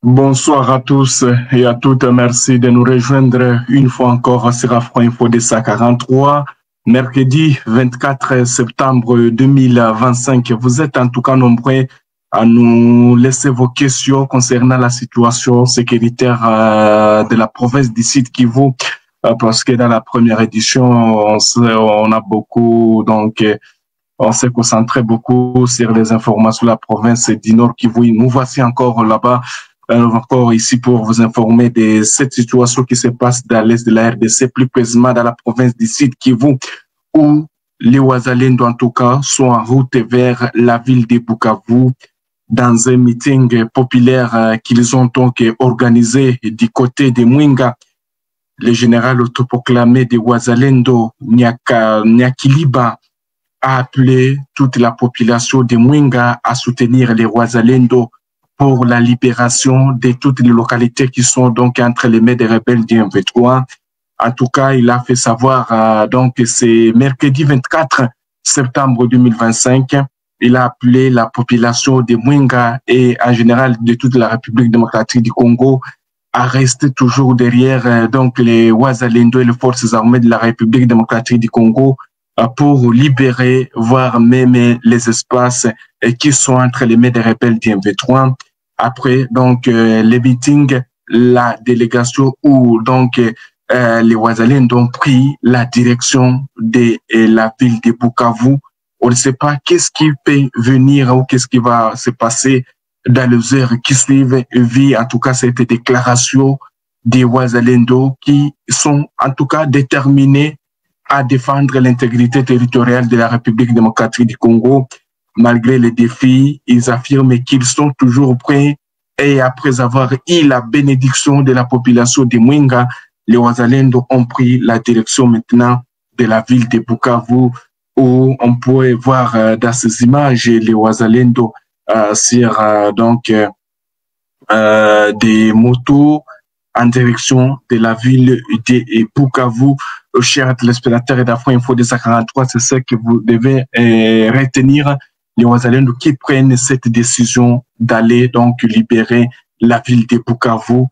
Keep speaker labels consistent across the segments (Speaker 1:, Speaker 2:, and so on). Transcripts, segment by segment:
Speaker 1: Bonsoir à tous et à toutes. Merci de nous rejoindre une fois encore sur Afro Info de 43, mercredi 24 septembre 2025. Vous êtes en tout cas nombreux à nous laisser vos questions concernant la situation sécuritaire de la province du Sud Kivu, parce que dans la première édition, on a beaucoup, donc, on s'est concentré beaucoup sur les informations de la province du Nord Kivu. Nous voici encore là-bas, encore ici pour vous informer de cette situation qui se passe dans l'est de la RDC, plus précisément dans la province du Sud Kivu, où les Ouazalendo, en tout cas, sont en route vers la ville de Bukavu dans un meeting populaire qu'ils ont donc organisé du côté de Mwenga. Le général autoproclamé de Ouazalendo, Nyakiliba, a appelé toute la population de Mwenga à soutenir les Ouazalendo pour la libération de toutes les localités qui sont donc entre les mains des rebelles du M23. En tout cas, il a fait savoir, donc c'est mercredi 24 septembre 2025, il a appelé la population de Mwenga et en général de toute la République démocratique du Congo à rester toujours derrière donc les Ouazalendo et les forces armées de la République démocratique du Congo pour libérer, voire même les espaces qui sont entre les mains des rebelles du M23. Après donc les meetings, la délégation ou donc les Ouazalendo ont pris la direction de la ville de Bukavu. On ne sait pas qu'est-ce qui peut venir ou qu'est-ce qui va se passer dans les heures qui suivent, vu en tout cas cette déclaration des Ouazalendo qui sont en tout cas déterminés à défendre l'intégrité territoriale de la République démocratique du Congo. Malgré les défis, ils affirment qu'ils sont toujours prêts et après avoir eu la bénédiction de la population de Mwenga, les Ouazalendo ont pris la direction maintenant de la ville de Bukavu, où on pourrait voir dans ces images les Ouazalendo sur donc des motos en direction de la ville de Bukavu. Chers téléspectateurs d'Afro Info 243, c'est ce que vous devez retenir. Les Ouazalendo qui prennent cette décision d'aller donc libérer la ville de Bukavu.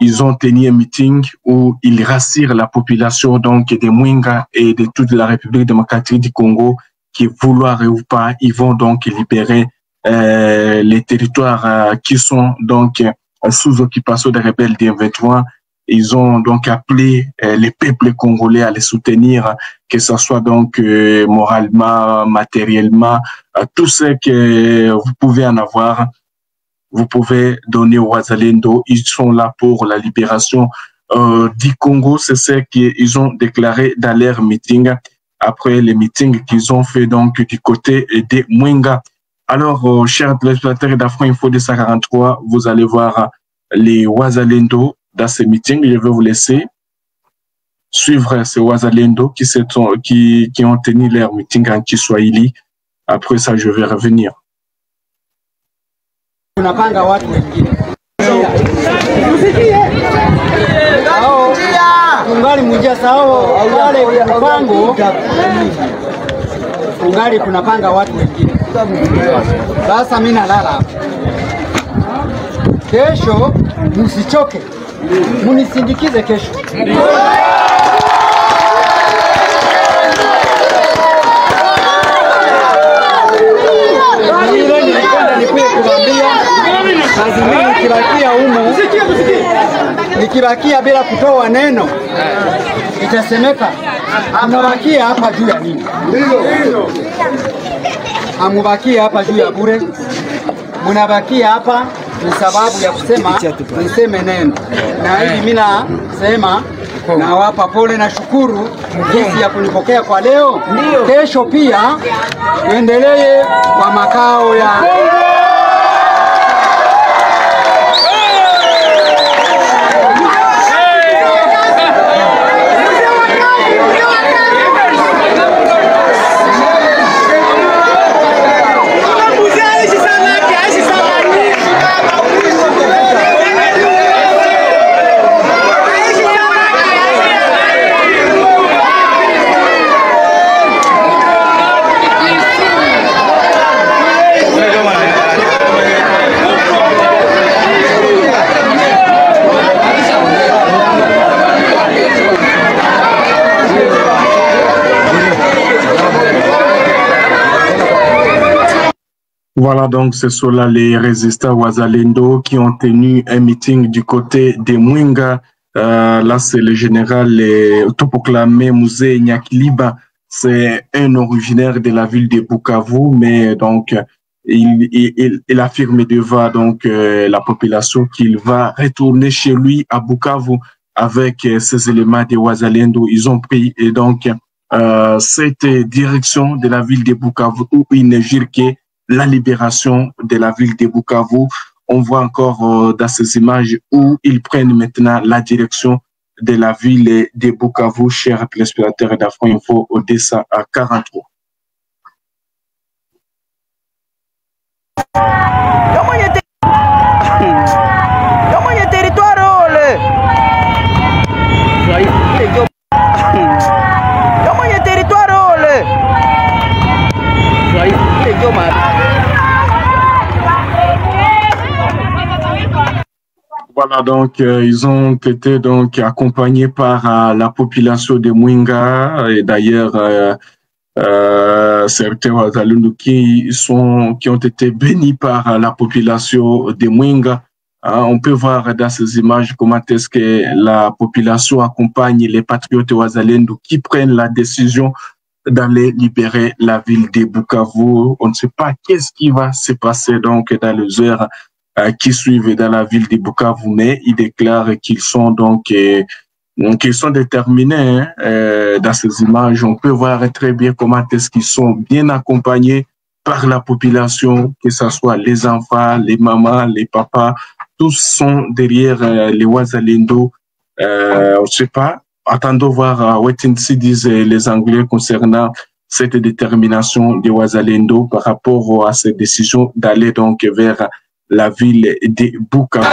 Speaker 1: Ils ont tenu un meeting où ils rassurent la population donc de Mwenga et de toute la République démocratique du Congo qui, vouloir ou pas, ils vont donc libérer les territoires qui sont donc sous occupation des rebelles du M23. Ils ont donc appelé les peuples congolais à les soutenir, que ce soit donc moralement, matériellement, tout ce que vous pouvez en avoir. Vous pouvez donner aux Ouazalendo. Ils sont là pour la libération du Congo. C'est ce qu'ils ont déclaré dans leur meeting, après les meetings qu'ils ont fait donc du côté de Mwenga. Alors, chers téléspectateurs d'Afro Info 243, vous allez voir les Ouazalendo dans ces meetings. Je vais vous laisser suivre ces Ouazalendo qui ont tenu leur meeting en Kiswahili. Après ça, je vais revenir.
Speaker 2: Tunapanga watu wengine ungali mujia sao wale mpango ungali tunapanga watu wengine. Sasa mimi nalala kesho, msichoke, munisindikize kesho. Nikibakia humu, nikibakia bila kutoa neno, itasemeka amubakia hapa juu ya nini? Amubakia hapa juu ya bure, munabakia hapa ni sababu ya kusema niseme neno. Na hivi mimi nasema nawapa pole na shukuru jinsi ya kunipokea kwa leo. Kesho pia tuendelee kwa makao ya
Speaker 1: Voilà, donc ce sont là les résistants Wazalendo qui ont tenu un meeting du côté de Mwenga. Là, c'est le général autoproclamé Musée Nyakiliba. C'est un originaire de la ville de Bukavu, mais donc il affirme devant donc la population qu'il va retourner chez lui à Bukavu avec ces éléments de Wazalendo. Ils ont pris et donc cette direction de la ville de Bukavu où il ne jure que la libération de la ville de Bukavu. On voit encore dans ces images où ils prennent maintenant la direction de la ville de Bukavu, chers téléspectateurs d'Afro-Info, Odessa à 43. Voilà, donc ils ont été donc accompagnés par la population de Mwenga et d'ailleurs certains Wazalendo qui ont été bénis par la population de Mwenga. On peut voir dans ces images comment est-ce que la population accompagne les patriotes Wazalendo qui prennent la décision d'aller libérer la ville de Bukavu. On ne sait pas qu'est-ce qui va se passer donc dans les heures qui suivent dans la ville de Bukavu, mais ils déclarent qu'ils sont donc qu'ils sont déterminés dans ces images. On peut voir très bien comment est-ce qu'ils sont bien accompagnés par la population, que ce soit les enfants, les mamans, les papas, tous sont derrière les Wazalendo. On ne sait pas. Attendons voir what disent les Anglais concernant cette détermination des Wazalendo par rapport à cette décision d'aller donc vers la ville de Bukavu.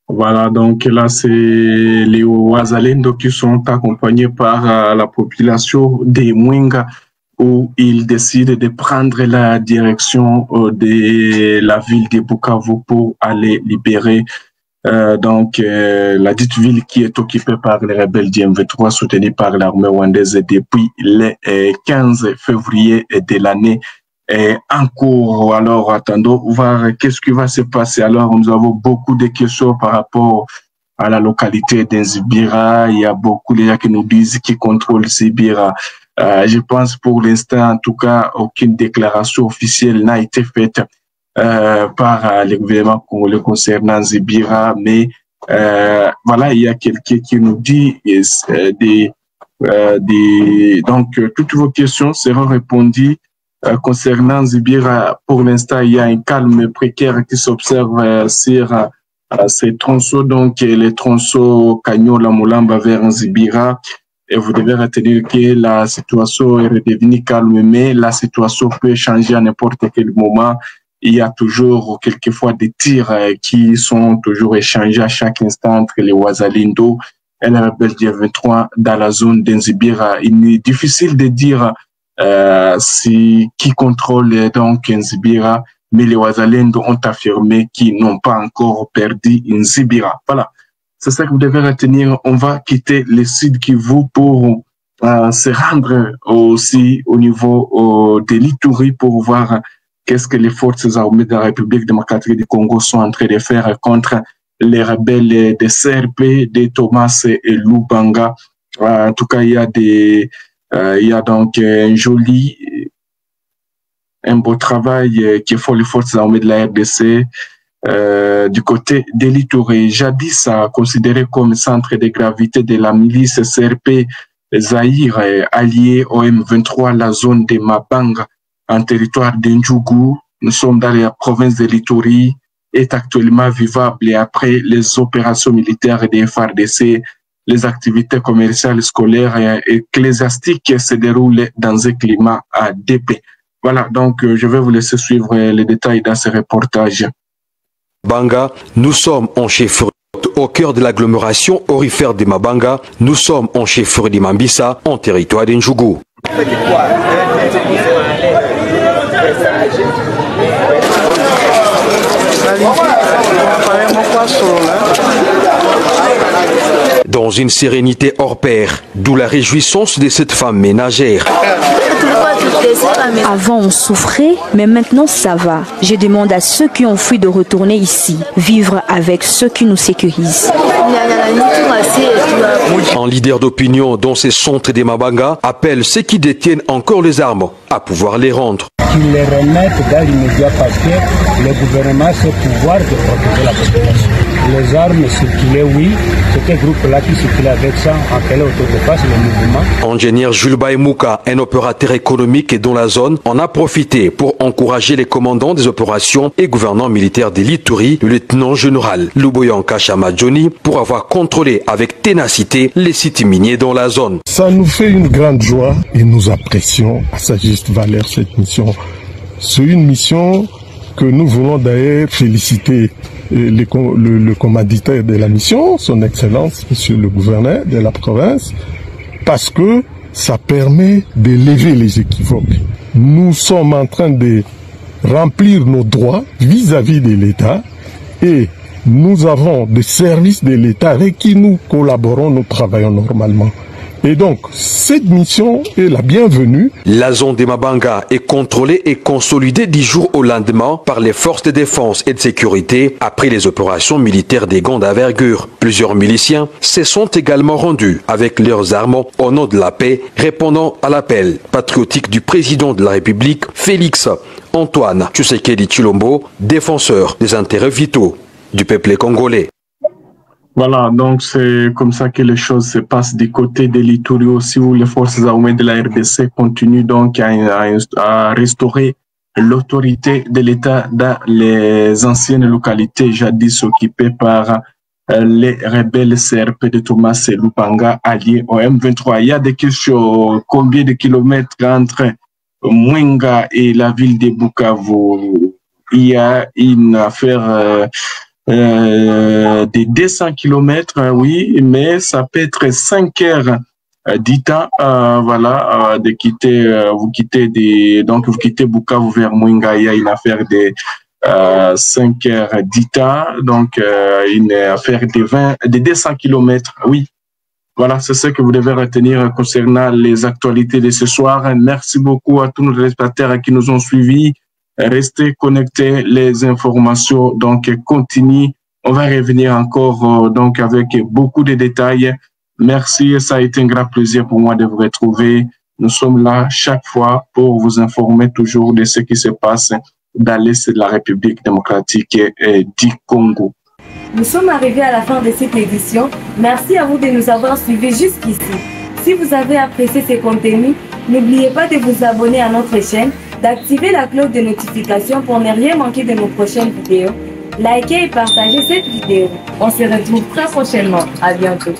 Speaker 1: Voilà, donc là, c'est les Wazalendo qui sont accompagnés par la population de Mwenga où ils décident de prendre la direction de la ville de Bukavu pour aller libérer la dite ville qui est occupée par les rebelles du M23 soutenus par l'armée rwandaise depuis le 15 février de l'année en cours. Alors, attendons voir qu'est-ce qui va se passer. Alors, nous avons beaucoup de questions par rapport à la localité d'Inzibira. Il y a beaucoup de gens qui nous disent qui contrôlent Zibira. Je pense pour l'instant, en tout cas, aucune déclaration officielle n'a été faite par le gouvernement congolais concernant Zibira. Mais voilà, il y a quelqu'un qui nous dit donc, toutes vos questions seront répondues. Concernant Zibira, pour l'instant, il y a un calme précaire qui s'observe sur ces tronçons, donc les tronçons Kanyola Moulamba vers Zibira. Et vous devez retenir que la situation est redevenue calme, mais la situation peut changer à n'importe quel moment. Il y a toujours quelquefois des tirs qui sont toujours échangés à chaque instant entre les Wazalendo et les rebelles du M23 dans la zone d'Inzibira. Il est difficile de dire qui contrôle donc Nzibira, mais les Wazalendo ont affirmé qu'ils n'ont pas encore perdu Nzibira. Voilà, c'est ça que vous devez retenir. On va quitter le Sud Kivu pour se rendre aussi au niveau de l'Ituri pour voir qu'est-ce que les forces armées de la République démocratique du Congo sont en train de faire contre les rebelles de CRP, de Thomas et Lubanga. En tout cas, il y a donc un beau travail qui font les forces armées de la RDC du côté de l'Ituri. Jadis considéré comme centre de gravité de la milice CRP Zaïre, allié au M23, la zone de Mabanga, en territoire d'Ndjougou, nous sommes dans la province de l'Ituri, est actuellement vivable et après les opérations militaires des FARDC, les activités commerciales, scolaires et ecclésiastiques se déroulent dans un climat de paix. Voilà, donc je vais vous laisser suivre les détails dans ce reportage.
Speaker 3: Banga, nous sommes en chefferie au cœur de l'agglomération aurifère de Mabanga. Nous sommes en chefferie de Mambisa, en territoire d'Ndjougou. Dans une sérénité hors pair, d'où la réjouissance de cette femme ménagère.
Speaker 4: Avant on souffrait, mais maintenant ça va. Je demande à ceux qui ont fui de retourner ici, vivre avec ceux qui nous sécurisent.
Speaker 3: Un leader d'opinion dans ces centres de Mabanga appelle ceux qui détiennent encore les armes à pouvoir les rendre.
Speaker 5: Qu'ils les remettent dans l'immédiat parce que le gouvernement a ce pouvoir de protéger la population. Les armes circulaient, oui, c'était un groupe-là qui circulait avec ça, en quelle autour de face, le mouvement.
Speaker 3: Ingénieur Jules Baïmouka, un opérateur économique dans la zone, en a profité pour encourager les commandants des opérations et gouvernants militaires de l'Ituri, le lieutenant-général Luboyanka Chamadjoni, pour avoir contrôlé avec ténacité les sites miniers dans la zone.
Speaker 6: Ça nous fait une grande joie et nous apprécions à sa juste valeur cette mission. C'est une mission que nous voulons d'ailleurs féliciter le commanditaire de la mission, son Excellence, Monsieur le gouverneur de la province, parce que ça permet de lever les équivoques. Nous sommes en train de remplir nos droits vis-à-vis de l'État et nous avons des services de l'État avec qui nous collaborons, nous travaillons normalement. Et donc, cette mission est la bienvenue.
Speaker 3: La zone de Mabanga est contrôlée et consolidée 10 jours au lendemain par les forces de défense et de sécurité après les opérations militaires des grandes envergure. Plusieurs miliciens se sont également rendus avec leurs armes au nom de la paix, répondant à l'appel patriotique du président de la République, Félix Antoine Tshisekedi Tshilombo, défenseur des intérêts vitaux du peuple congolais.
Speaker 1: Voilà, donc c'est comme ça que les choses se passent du côté de l'Ituri aussi, où les forces armées de la RDC continuent donc à restaurer l'autorité de l'État dans les anciennes localités jadis occupées par les rebelles CRP de Thomas Lupanga alliés au M23. Il y a des questions, combien de kilomètres entre Mwenga et la ville de Bukavu? Il y a une affaire des 200 km, oui, mais ça peut être 5 heures d'Ita, voilà, de quitter, vous quittez Bukavu vers Mwenga, il y a une affaire de 5 heures d'Ita, donc une affaire de 200 km, oui. Voilà, c'est ce que vous devez retenir concernant les actualités de ce soir. Merci beaucoup à tous nos téléspectateurs qui nous ont suivis. Restez connectés, les informations donc continuent. On va revenir encore donc avec beaucoup de détails. Merci, ça a été un grand plaisir pour moi de vous retrouver. Nous sommes là chaque fois pour vous informer toujours de ce qui se passe dans l'Est de la République démocratique du Congo.
Speaker 7: Nous sommes arrivés à la fin de cette édition. Merci à vous de nous avoir suivis jusqu'ici. Si vous avez apprécié ces contenus, n'oubliez pas de vous abonner à notre chaîne, d'activer la cloche de notification pour ne rien manquer de nos prochaines vidéos. Likez et partagez cette vidéo. On se retrouve très prochainement. À bientôt.